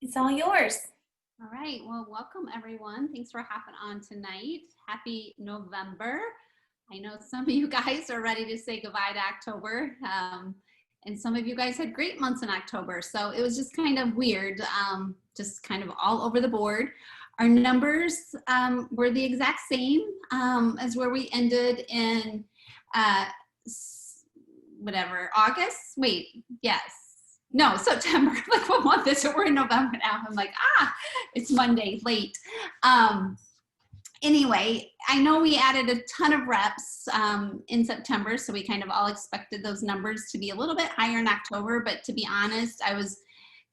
It's all yours. All right. Well, welcome everyone. Thanks for hopping on tonight. Happy November. I know some of you guys are ready to say goodbye to October. And some of you guys had great months in October. So it was just kind of weird, just kind of all over the board. Our numbers were the exact same as where we ended in August. Wait, yes. No, September. Like, what month is it? We're in November now. I'm like, it's Monday, late. Anyway, I know we added a ton of reps in September, so we kind of all expected those numbers to be a little bit higher in October, but to be honest, I was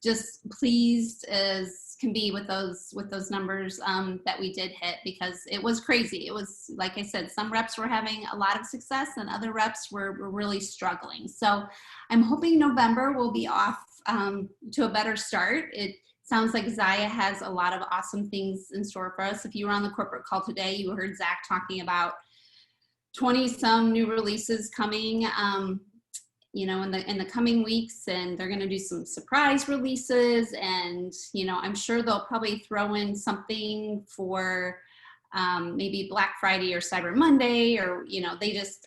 just pleased as can be with those numbers that we did hit, because it was crazy. It was, like I said, some reps were having a lot of success and other reps were really struggling. So I'm hoping November will be off to a better start. It sounds like Zaya has a lot of awesome things in store for us. If you were on the corporate call today, you heard Zach talking about 20 some new releases coming in the coming weeks, and they're going to do some surprise releases, and I'm sure they'll probably throw in something for maybe Black Friday or Cyber Monday, or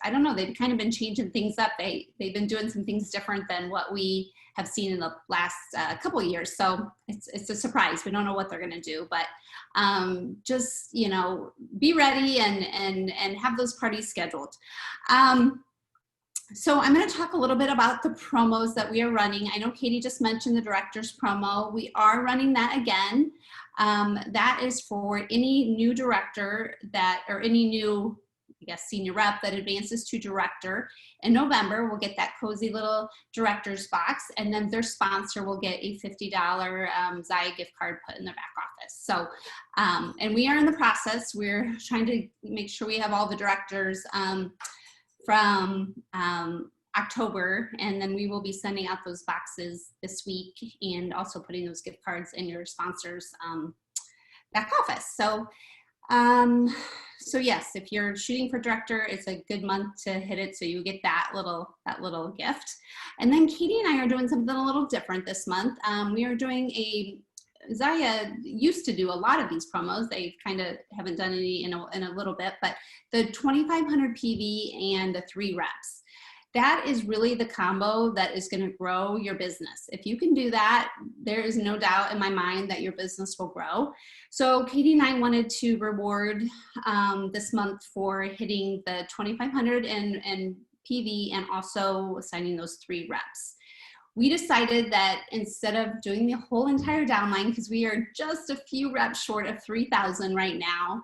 I don't know, they've kind of been changing things up. They've been doing some things different than what we have seen in the last couple of years, so it's a surprise. We don't know what they're going to do, but just be ready and have those parties scheduled. So I'm going to talk a little bit about the promos that we are running. I know Katie just mentioned the director's promo. We are running that again. That is for any new director or any new, senior rep that advances to director in November will get that cozy little director's box, and then their sponsor will get a $50 Zaya gift card put in their back office. So, and we are in the process. We're trying to make sure we have all the directors from October, and then we will be sending out those boxes this week and also putting those gift cards in your sponsors back office. So yes, if you're shooting for director, it's a good month to hit it, so you get that little gift. And then Katie and I are doing something a little different this month. We are doing Zaya used to do a lot of these promos. They kind of haven't done any in a little bit, but the 2,500 PV and the 3 reps. That is really the combo that is going to grow your business. If you can do that, there is no doubt in my mind that your business will grow. So Katie and I wanted to reward this month for hitting the 2,500 and PV, and also signing those 3 reps. We decided that instead of doing the whole entire downline, because we are just a few reps short of 3,000 right now,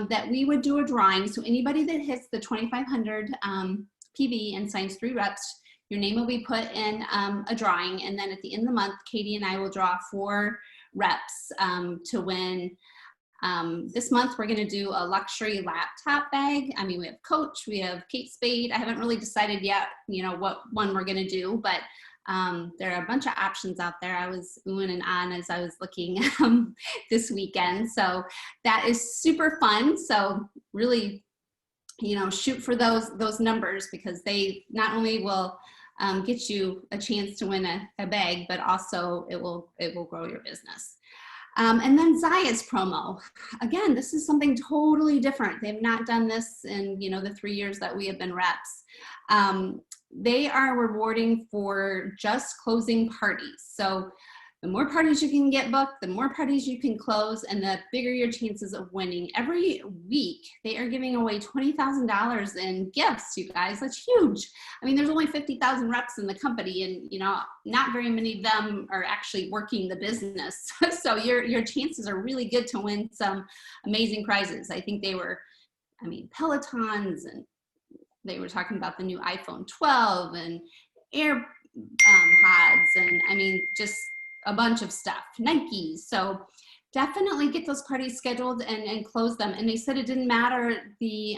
that we would do a drawing. So anybody that hits the 2,500 PV and signs 3 reps, your name will be put in a drawing. And then at the end of the month, Katie and I will draw 4 reps to win. This month, we're going to do a luxury laptop bag. I mean, we have Coach, we have Kate Spade. I haven't really decided yet, what one we're going to do, but there are a bunch of options out there. I was oohing and ahhing as I was looking this weekend. So that is super fun. So really, shoot for those numbers, because they not only will get you a chance to win a bag, but also it will grow your business. And then Zaya's promo. Again, this is something totally different. They have not done this in the 3 years that we have been reps. They are rewarding for just closing parties. So the more parties you can get booked, the more parties you can close, and the bigger your chances of winning. Every week, they are giving away $20,000 in gifts, you guys. That's huge. I mean, there's only 50,000 reps in the company, and not very many of them are actually working the business. So your chances are really good to win some amazing prizes. I think Pelotons, and they were talking about the new iPhone 12 and AirPods, and just a bunch of stuff, Nikes. So definitely get those parties scheduled and close them. And they said it didn't matter the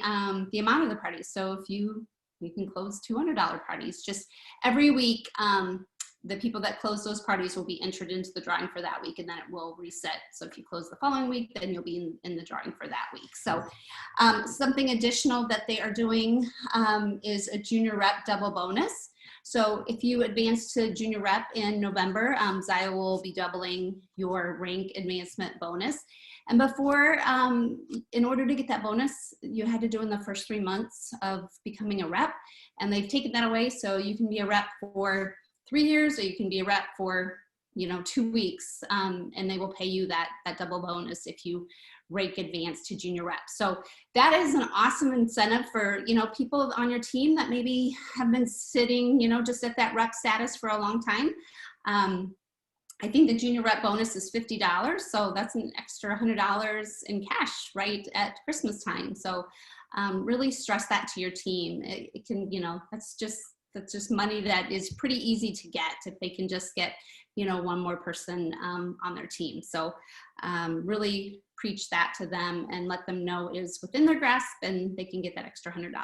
amount of the parties. So if you can close $200 parties, just every week, the people that close those parties will be entered into the drawing for that week, and then it will reset. So if you close the following week, then you'll be in the drawing for that week. So something additional that they are doing is a junior rep double bonus. So if you advance to junior rep in November, Zaya will be doubling your rank advancement bonus. And before, in order to get that bonus, you had to do in the first 3 months of becoming a rep, and they've taken that away. So you can be a rep for 3 years, or you can be a rep for 2 weeks, and they will pay you that double bonus if you rank advance to junior rep. So that is an awesome incentive for people on your team that maybe have been sitting just at that rep status for a long time. I think the junior rep bonus is $50, so that's an extra $100 in cash right at Christmas time. So really stress that to your team. It can, that's just money that is pretty easy to get if they can just get one more person on their team. So really preach that to them and let them know it is within their grasp and they can get that extra $100.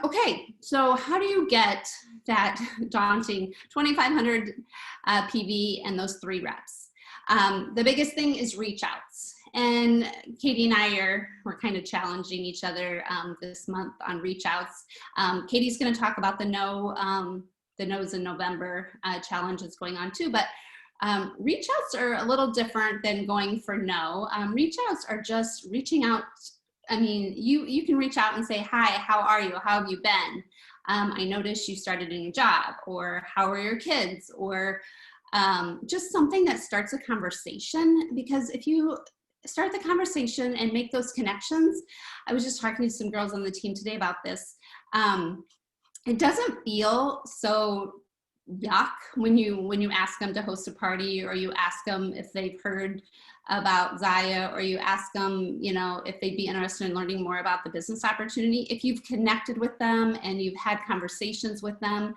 Okay, so how do you get that daunting 2,500 PV and those 3 reps? The biggest thing is reach outs. And Katie and I we're kind of challenging each other this month on reach outs. Katie's going to talk about the No's in November challenge that's going on too, but reach outs are a little different than going for no. Reach outs are just reaching out. I mean, you can reach out and say, hi, how are you? How have you been? I noticed you started a new job, or how are your kids? Or just something that starts a conversation, because if you start the conversation and make those connections, I was just talking to some girls on the team today about this. It doesn't feel so yuck when you ask them to host a party, or you ask them if they've heard about Zaya, or you ask them, if they'd be interested in learning more about the business opportunity. If you've connected with them and you've had conversations with them,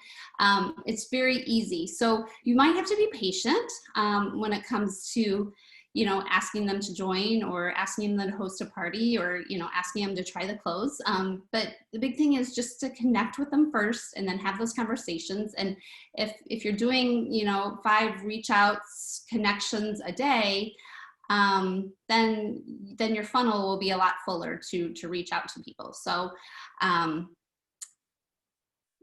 it's very easy. So you might have to be patient when it comes to asking them to join, or asking them to host a party, or, asking them to try the clothes. But the big thing is just to connect with them first and then have those conversations. And if you're doing, 5 reach outs, connections a day, then your funnel will be a lot fuller to reach out to people. So,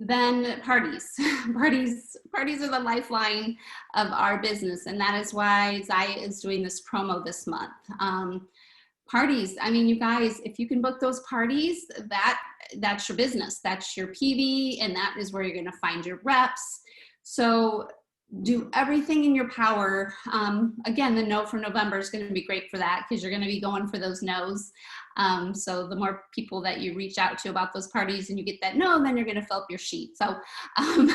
then parties. Parties are the lifeline of our business, and that is why Zaya is doing this promo this month. Parties, I mean, you guys, if you can book those parties, that's your business, that's your PV, and that is where you're going to find your reps. So do everything in your power. Again, the no for November is going to be great for that, because you're going to be going for those no's. So the more people that you reach out to about those parties and you get that no, then you're going to fill up your sheet. So, and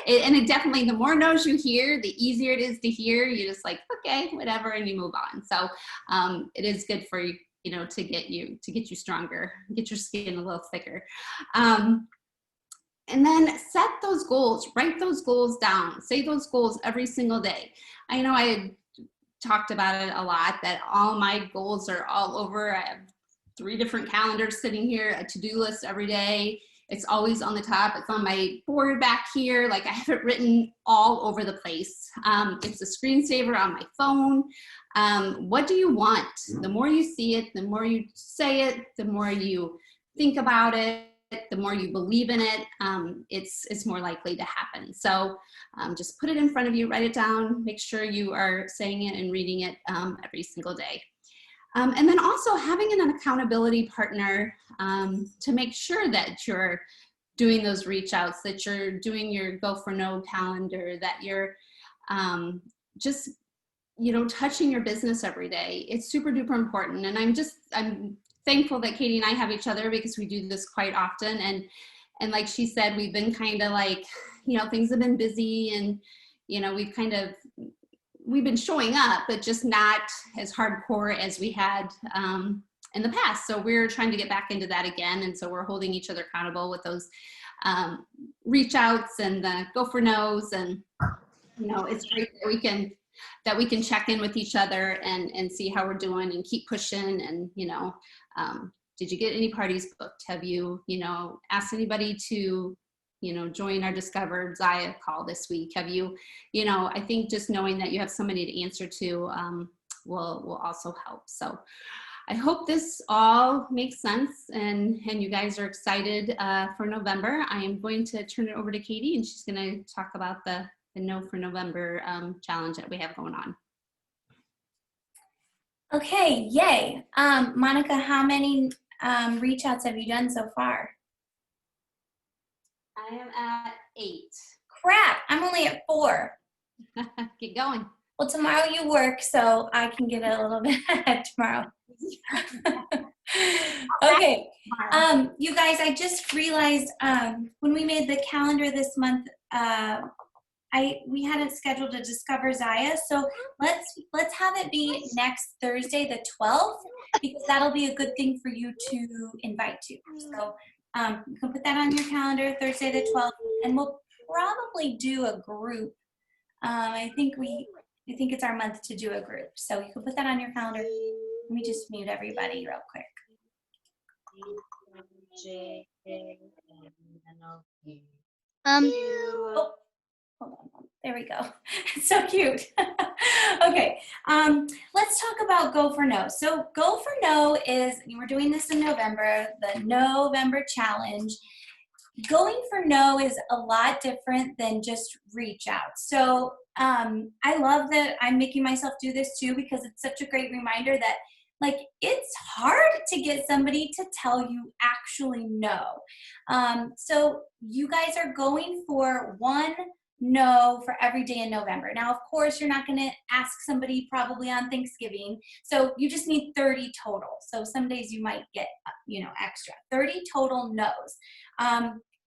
it definitely, the more no's you hear, the easier it is to hear. You just like, okay, whatever, and you move on. So it is good for you, to get you stronger, get your skin a little thicker. And then set those goals, write those goals down, say those goals every single day. I know I had talked about it a lot, that all my goals are all over. I have 3 different calendars sitting here, a to-do list every day. It's always on the top. It's on my board back here. Like, I have it written all over the place. It's a screensaver on my phone. What do you want? The more you see it, the more you say it, the more you think about it, the more you believe in it, it's more likely to happen. So just put it in front of you, write it down, make sure you are saying it and reading it every single day. And then also having an accountability partner to make sure that you're doing those reach outs, that you're doing your go for no calendar, that you're just, touching your business every day. It's super duper important. And I'm thankful that Katie and I have each other, because we do this quite often. And like she said, we've been kind of like, things have been busy, and, we've been showing up, but just not as hardcore as we had in the past. So we're trying to get back into that again. And so we're holding each other accountable with those reach outs and the go for no's. And, it's great that we can check in with each other and see how we're doing and keep pushing. And, did you get any parties booked? Have you, asked anybody to, join our Discovered Zaya call this week? Have you, I think just knowing that you have somebody to answer to will also help. So, I hope this all makes sense and you guys are excited for November. I am going to turn it over to Katie and she's going to talk about the Know for November challenge that we have going on. Okay, yay. Monica, how many reach outs have you done so far? I am at 8. Crap, I'm only at 4. Get going. Well, tomorrow you work, so I can get a little bit ahead tomorrow. Okay, you guys, I just realized when we made the calendar this month, we had it scheduled to discover Zaya, so let's have it be next Thursday, the 12th, because that'll be a good thing for you to invite to. So you can put that on your calendar, Thursday the 12th, and we'll probably do a group. I think it's our month to do a group, so you can put that on your calendar. Let me just mute everybody real quick. Oh, hold on. There we go. It's so cute. Okay, let's talk about Go for No. So Go for No is, we're doing this in November, the November challenge. Going for no is a lot different than just reach out. So I love that I'm making myself do this too, because it's such a great reminder that like it's hard to get somebody to tell you actually no. So you guys are going for 1 no for every day in November. Now, of course, you're not going to ask somebody probably on Thanksgiving. So you just need 30 total. So some days you might get, extra. 30 total no's.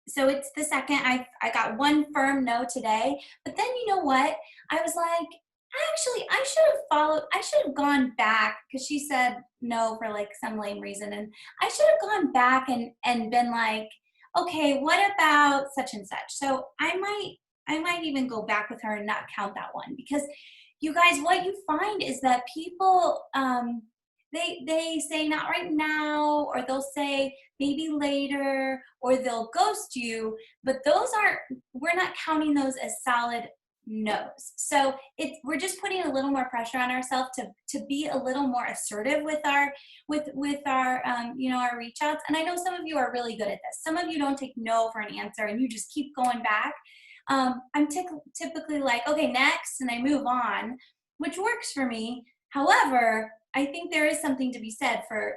So it's the second. I got 1 firm no today, but then you know what? I was like, actually, I should have gone back, because she said no for like some lame reason. And I should have gone back and been like, okay, what about such and such? So I might even go back with her and not count that one, because you guys, what you find is that people, they say not right now, or they'll say maybe later, or they'll ghost you, but we're not counting those as solid no's. So we're just putting a little more pressure on ourselves to be a little more assertive with our our reach outs. And I know some of you are really good at this. Some of you don't take no for an answer and you just keep going back. I'm typically like, okay, next, and I move on, which works for me. However, I think there is something to be said for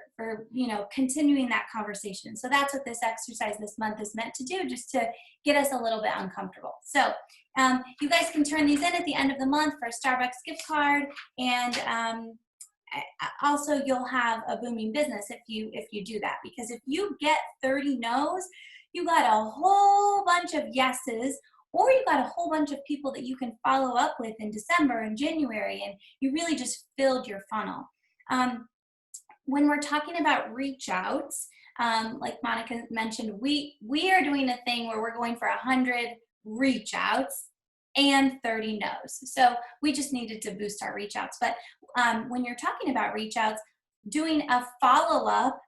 continuing that conversation. So that's what this exercise this month is meant to do, just to get us a little bit uncomfortable. So you guys can turn these in at the end of the month for a Starbucks gift card, and also you'll have a booming business if you do that, because if you get 30 no's, you got a whole bunch of yeses, or you got a whole bunch of people that you can follow up with in December and January, and you really just filled your funnel. When we're talking about reach outs, like Monica mentioned, we are doing a thing where we're going for 100 reach outs and 30 no's. So we just needed to boost our reach outs. But when you're talking about reach outs, doing a follow-up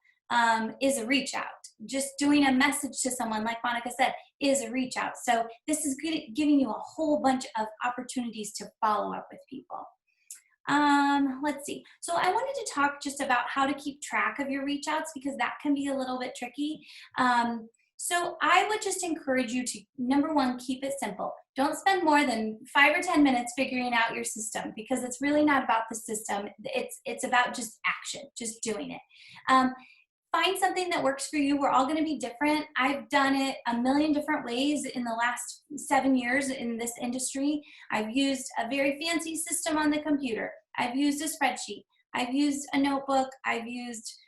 is a reach out. Just doing a message to someone, like Monica said, is a reach out. So this is giving you a whole bunch of opportunities to follow up with people. Let's see. So I wanted to talk just about how to keep track of your reach outs, because that can be a little bit tricky. So I would just encourage you to, number one, keep it simple. Don't spend more than 5 or 10 minutes figuring out your system, because it's really not about the system. It's about just action, just doing it. Find something that works for you. We're all going to be different. I've done it a million different ways in the last 7 years in this industry. I've used a very fancy system on the computer. I've used a spreadsheet. I've used a notebook. I've used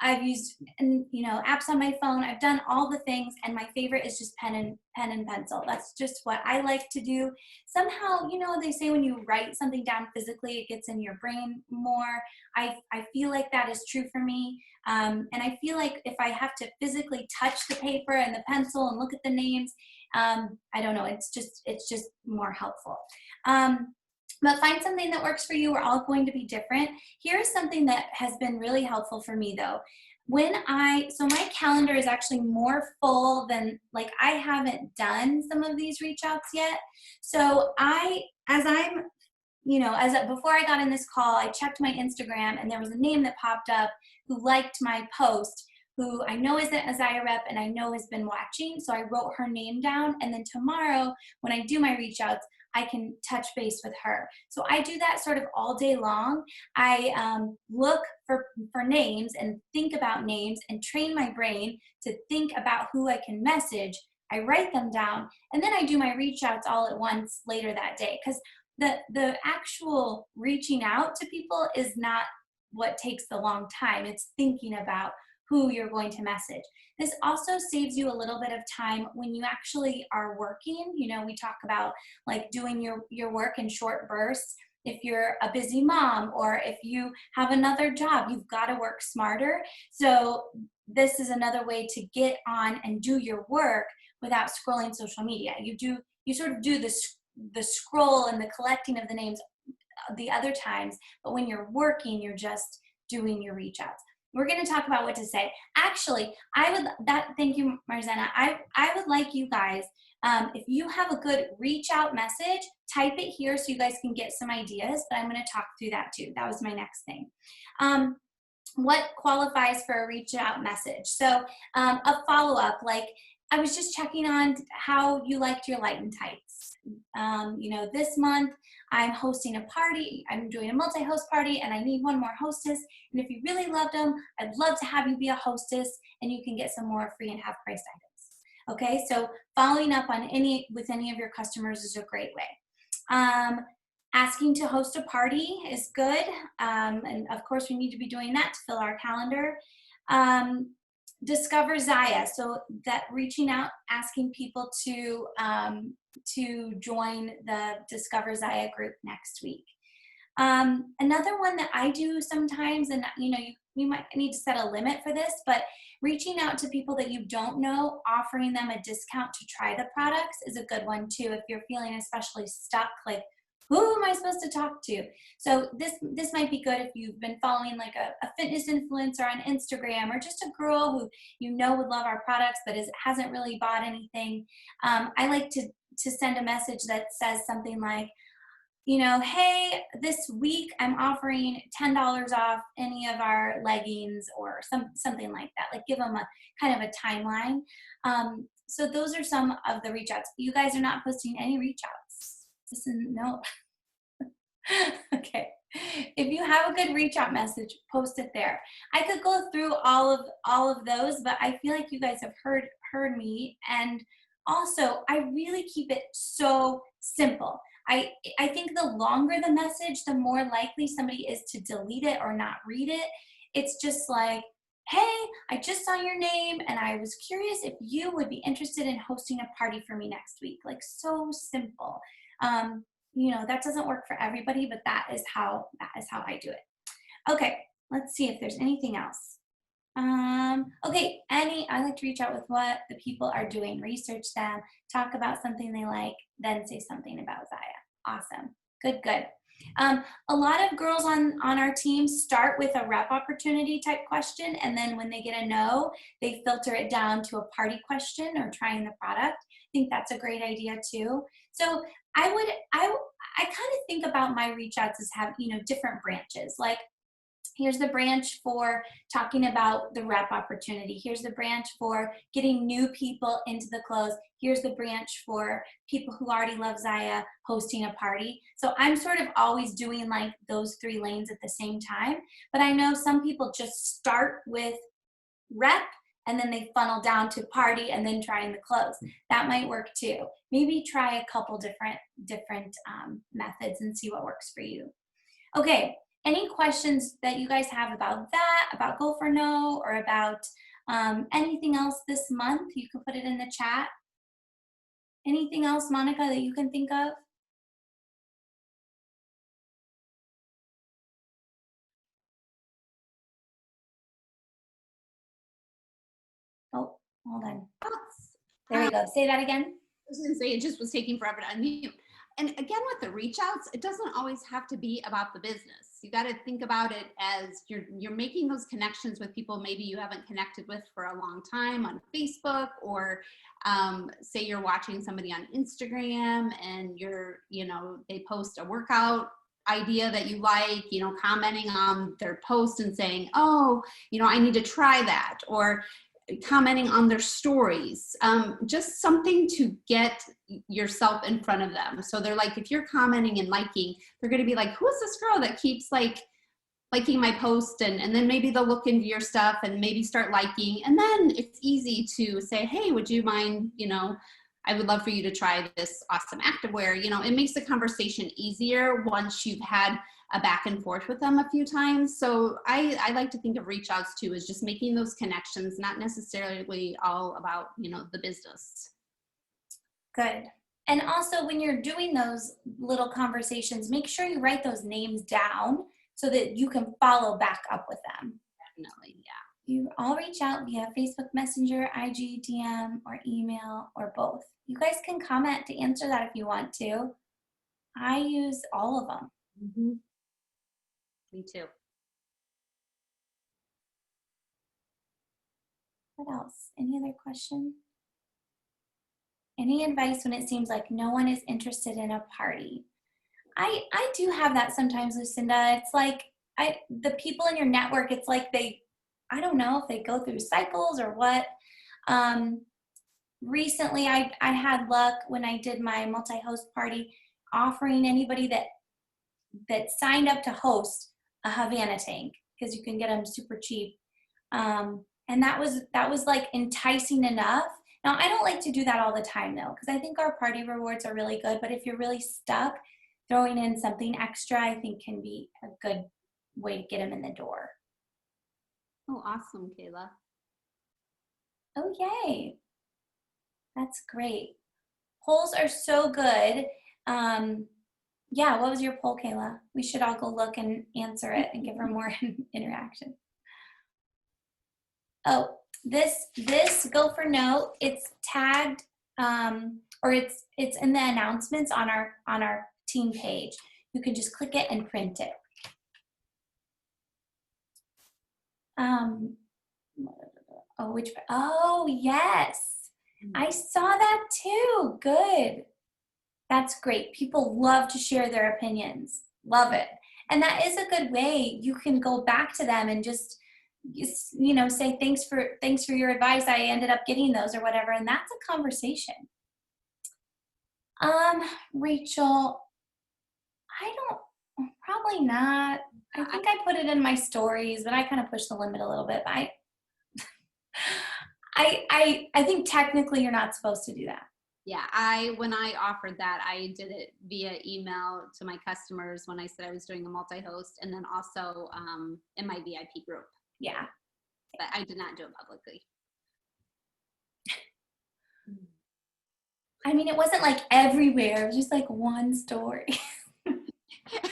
apps on my phone. I've done all the things, and my favorite is just pen and pencil. That's just what I like to do. Somehow, they say when you write something down physically, it gets in your brain more. I feel like that is true for me. And I feel like if I have to physically touch the paper and the pencil and look at the names, I don't know, it's just more helpful. But find something that works for you. We're all going to be different. Here's something that has been really helpful for me though. So my calendar is actually more full than, like, I haven't done some of these reach outs yet. So as I'm before I got in this call, I checked my Instagram and there was a name that popped up who liked my post, who I know is an Azaya rep and I know has been watching. So I wrote her name down, and then tomorrow when I do my reach outs, I can touch base with her. So I do that sort of all day long. I look for names and think about names and train my brain to think about who I can message. I write them down, and then I do my reach outs all at once later that day, because the actual reaching out to people is not what takes the long time. It's thinking about who you're going to message. This also saves you a little bit of time when you actually are working. We talk about like doing your work in short bursts. If you're a busy mom or if you have another job, you've got to work smarter. So this is another way to get on and do your work without scrolling social media. You sort of do the scroll and the collecting of the names the other times, but when you're working, you're just doing your reach outs. We're going to talk about what to say. Actually, thank you, Marzena. I would like you guys, if you have a good reach out message, type it here so you guys can get some ideas, but I'm going to talk through that too. That was my next thing. What qualifies for a reach out message? So a follow-up, like I was just checking on how you liked your light and tights. This month I'm hosting a party. I'm doing a multi-host party and I need one more hostess. And if you really loved them, I'd love to have you be a hostess and you can get some more free and half-priced items. Okay, so following up on with any of your customers is a great way. Asking to host a party is good. And of course we need to be doing that to fill our calendar. Discover Zaya, so that reaching out, asking people to join the Discover Zaya group next week. Another one that I do sometimes, and you might need to set a limit for this, but reaching out to people that you don't know, offering them a discount to try the products is a good one too. If you're feeling especially stuck, like, who am I supposed to talk to? So this might be good if you've been following like a fitness influencer on Instagram, or just a girl who would love our products but hasn't really bought anything. I like to send a message that says something like, hey, this week I'm offering $10 off any of our leggings, or something like that. Like give them a kind of a timeline. So those are some of the reach outs. You guys are not posting any reach outs. No. Okay. If you have a good reach out message, post it there. I could go through all of those, but I feel like you guys have heard me. And also, I really keep it so simple. I think the longer the message, the more likely somebody is to delete it or not read it. It's just like, hey, I just saw your name and I was curious if you would be interested in hosting a party for me next week. Like, so simple. That doesn't work for everybody, but that is how I do it. Okay, let's see if there's anything else. Okay, I like to reach out with what the people are doing, research them, talk about something they like, then say something about Zaya. Awesome, good. A lot of girls on our team start with a rep opportunity type question, and then when they get a no, they filter it down to a party question or trying the product. I think that's a great idea too. So I kind of think about my reach outs as have, different branches. Like, here's the branch for talking about the rep opportunity. Here's the branch for getting new people into the close. Here's the branch for people who already love Zaya hosting a party. So I'm sort of always doing like those 3 lanes at the same time. But I know some people just start with rep and then they funnel down to party and then trying the close. That might work too. Maybe try a couple different methods and see what works for you. Okay, any questions that you guys have about that, about Go for No, or about anything else this month? You can put it in the chat. Anything else, Monica, that you can think of? Oh, hold on. There we go. Say that again. I was going to say, it just was taking forever to unmute. And again, with the reach outs, it doesn't always have to be about the business. You got to think about it as you're making those connections with people maybe you haven't connected with for a long time on Facebook, or say you're watching somebody on Instagram and they post a workout idea that you like, you know, commenting on their post and saying, oh, you know, I need to try that, or commenting on their stories, just something to get yourself in front of them. So they're like, if you're commenting and liking, they're going to be like, who is this girl that keeps liking my post? And then maybe they'll look into your stuff and maybe start liking. And then it's easy to say, hey, would you mind, you know, I would love for you to try this awesome activewear. You know, it makes the conversation easier once you've had a back and forth with them a few times. So I like to think of reach outs too as just making those connections, not necessarily all about, you know, the business. Good. And also when you're doing those little conversations, make sure you write those names down so that you can follow back up with them. Definitely, yeah. You all reach out via Facebook Messenger, IG, DM, or email, or both. You guys can comment to answer that if you want to. I use all of them. Mm-hmm. Me too. What else? Any other question? Any advice when it seems like no one is interested in a party? I do have that sometimes, Lucinda. It's like the people in your network, it's like I don't know if they go through cycles or what. Recently, I had luck when I did my multi-host party offering anybody that signed up to host a Havana tank, because you can get them super cheap. And that was like enticing enough. Now, I don't like to do that all the time though, because I think our party rewards are really good, but if you're really stuck, throwing in something extra, I think can be a good way to get them in the door. Oh, awesome, Kayla. Oh, yay. That's great. Polls are so good. Yeah, what was your poll, Kayla? We should all go look and answer it and give her more interaction. Oh, this Gopher note, it's tagged, or it's in the announcements on our team page. You can just click it and print it. Oh, yes. I saw that too. Good. That's great. People love to share their opinions. Love it. And that is a good way. You can go back to them and just, you know, say thanks for your advice. I ended up getting those or whatever. And that's a conversation. Rachel, probably not. I think I put it in my stories, but I kind of pushed the limit a little bit. But I think technically you're not supposed to do that. Yeah, when I offered that, I did it via email to my customers when I said I was doing a multi-host, and then also in my VIP group. Yeah. But I did not do it publicly. I mean, it wasn't like everywhere. It was just like one story.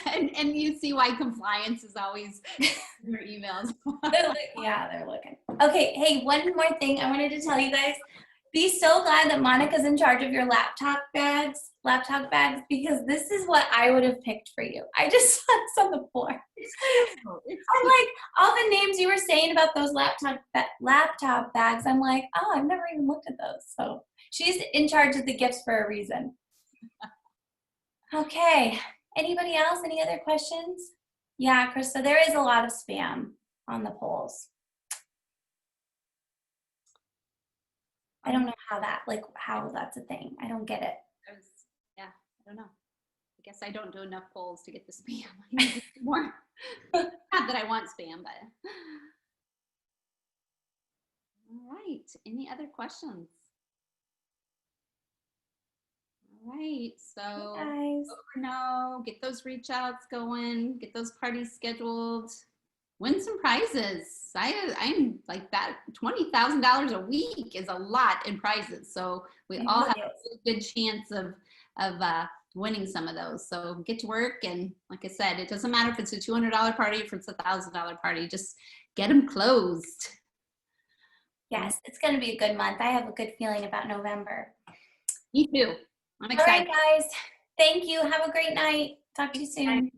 and you see why compliance is always in your emails. Yeah, they're looking. Okay, hey, one more thing I wanted to tell you guys. Be so glad that Monica's in charge of your laptop bags, because this is what I would have picked for you. I just saw this on the floor. I'm like, all the names you were saying about those laptop bags, I'm like, oh, I've never even looked at those. So she's in charge of the gifts for a reason. Okay, anybody else? Any other questions? Yeah, Krista, there is a lot of spam on the polls. I don't know how that's a thing. I don't get it. I don't know. I guess I don't do enough polls to get the spam. I need to do more. Not that I want spam, but. All right. Any other questions? All right. So, hey guys. get those reach outs going, get those parties scheduled. Win some prizes. I'm like that. $20,000 a week is a lot in prizes. So we all have a good chance of winning some of those. So get to work. And like I said, it doesn't matter if it's a $200 party, if it's a $1,000 party, just get them closed. Yes, it's going to be a good month. I have a good feeling about November. Me too. I'm excited. All right, guys. Thank you. Have a great night. Talk to you soon. Bye.